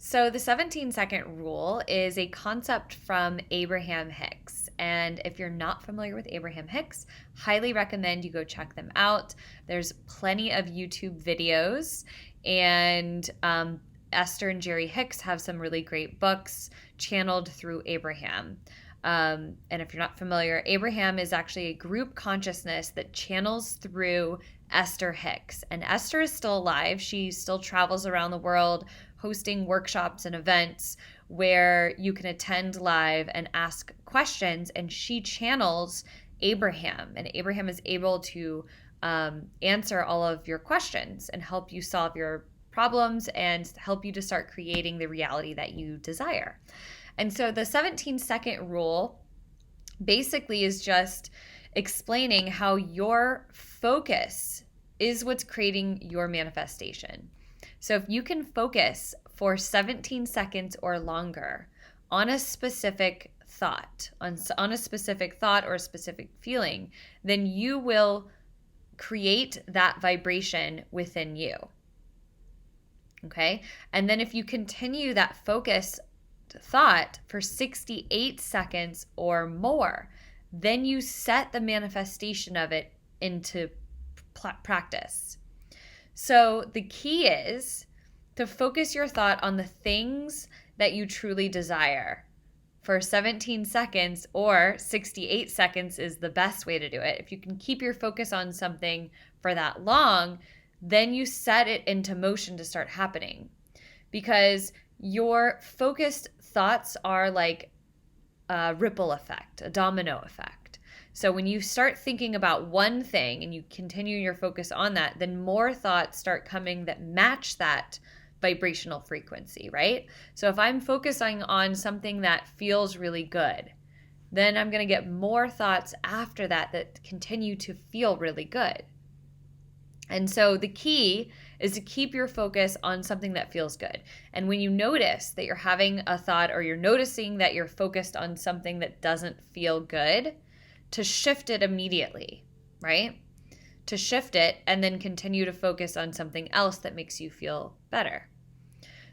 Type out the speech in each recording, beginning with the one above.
So, the 17-second rule is a concept from Abraham Hicks. And if you're not familiar with Abraham Hicks, highly recommend you go check them out. There's plenty of YouTube videos, and Esther and Jerry Hicks have some really great books channeled through Abraham. And if you're not familiar, Abraham is actually a group consciousness that channels through Esther Hicks. And Esther is still alive. She still travels around the world hosting workshops and events where you can attend live and ask questions. And she channels Abraham. And Abraham is able to answer all of your questions and help you solve your problems and help you to start creating the reality that you desire. And so the 17-second rule basically is just explaining how your focus is what's creating your manifestation. So if you can focus for 17 seconds or longer on a specific thought, on a specific thought or a specific feeling, then you will create that vibration within you. Okay? And then if you continue that focus thought for 68 seconds or more, then you set the manifestation of it into practice. So the key is to focus your thought on the things that you truly desire for 17 seconds, or 68 seconds is the best way to do it. If you can keep your focus on something for that long, then you set it into motion to start happening, because your focused thoughts are like a ripple effect, a domino effect. So when you start thinking about one thing and you continue your focus on that, then more thoughts start coming that match that vibrational frequency, right? So if I'm focusing on something that feels really good, then I'm going to get more thoughts after that that continue to feel really good. And so the key is to keep your focus on something that feels good. And when you notice that you're having a thought, or you're noticing that you're focused on something that doesn't feel good, to shift it immediately, right? To shift it and then continue to focus on something else that makes you feel better.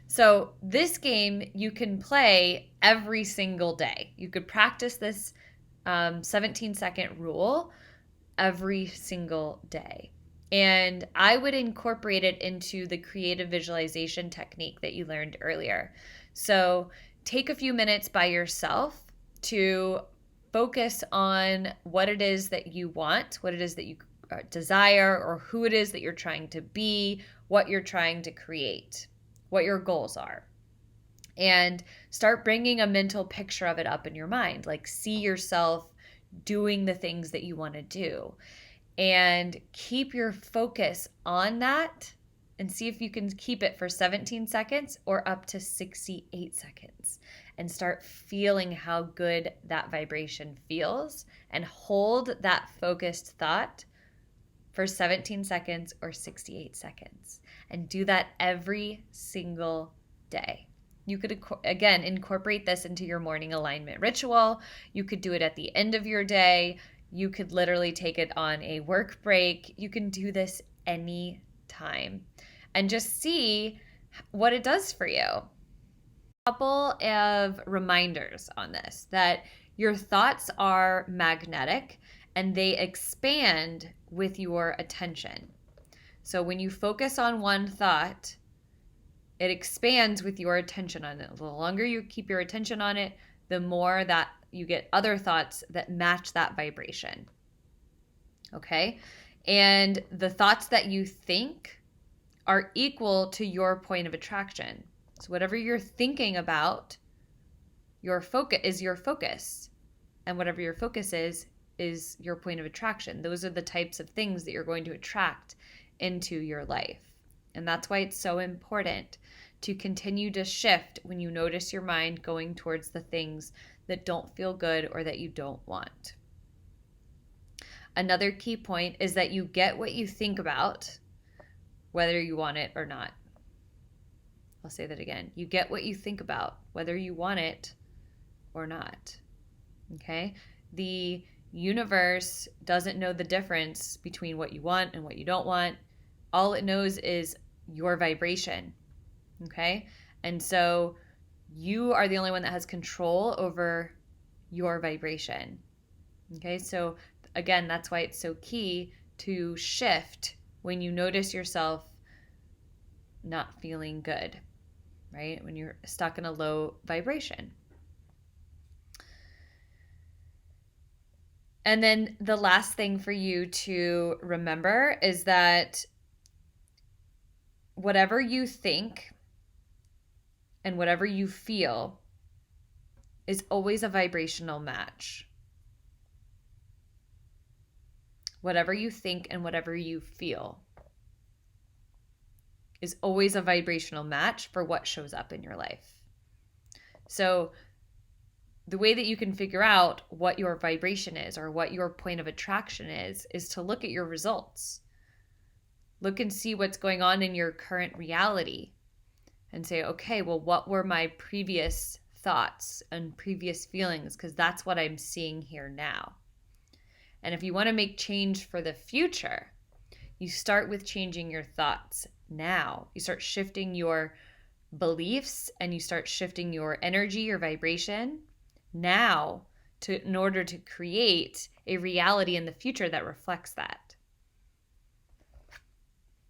So this game you can play every single day. You could practice this 17-second rule every single day. And I would incorporate it into the creative visualization technique that you learned earlier. So take a few minutes by yourself to focus on what it is that you want, what it is that you desire, or who it is that you're trying to be, what you're trying to create, what your goals are. And start bringing a mental picture of it up in your mind. Like, see yourself doing the things that you want to do. And keep your focus on that and see if you can keep it for 17 seconds or up to 68 seconds, and start feeling how good that vibration feels, and hold that focused thought for 17 seconds or 68 seconds, and do that every single day. You could, again, incorporate this into your morning alignment ritual. You could do it at the end of your day. You could literally take it on a work break. You can do this any time and just see what it does for you. A couple of reminders on this: that your thoughts are magnetic and they expand with your attention. So when you focus on one thought, it expands with your attention on it. The longer you keep your attention on it, the more that you get other thoughts that match that vibration. Okay? And the thoughts that you think are equal to your point of attraction. So whatever you're thinking about, your focus is your focus. And whatever your focus is your point of attraction. Those are the types of things that you're going to attract into your life. And that's why it's so important to continue to shift when you notice your mind going towards the things that don't feel good or that you don't want. Another key point is that you get what you think about, whether you want it or not. I'll say that again. You get what you think about, whether you want it or not. Okay? The universe doesn't know the difference between what you want and what you don't want. All it knows is your vibration. Okay? And so you are the only one that has control over your vibration. Okay, so again, that's why it's so key to shift when you notice yourself not feeling good, right? When you're stuck in a low vibration. And then the last thing for you to remember is that whatever you think and whatever you feel is always a vibrational match. Whatever you think and whatever you feel is always a vibrational match for what shows up in your life. So the way that you can figure out what your vibration is or what your point of attraction is to look at your results. Look and see what's going on in your current reality and say, okay, well, what were my previous thoughts and previous feelings? Because that's what I'm seeing here now. And if you want to make change for the future, you start with changing your thoughts now. You start shifting your beliefs and you start shifting your energy, your vibration now in order to create a reality in the future that reflects that.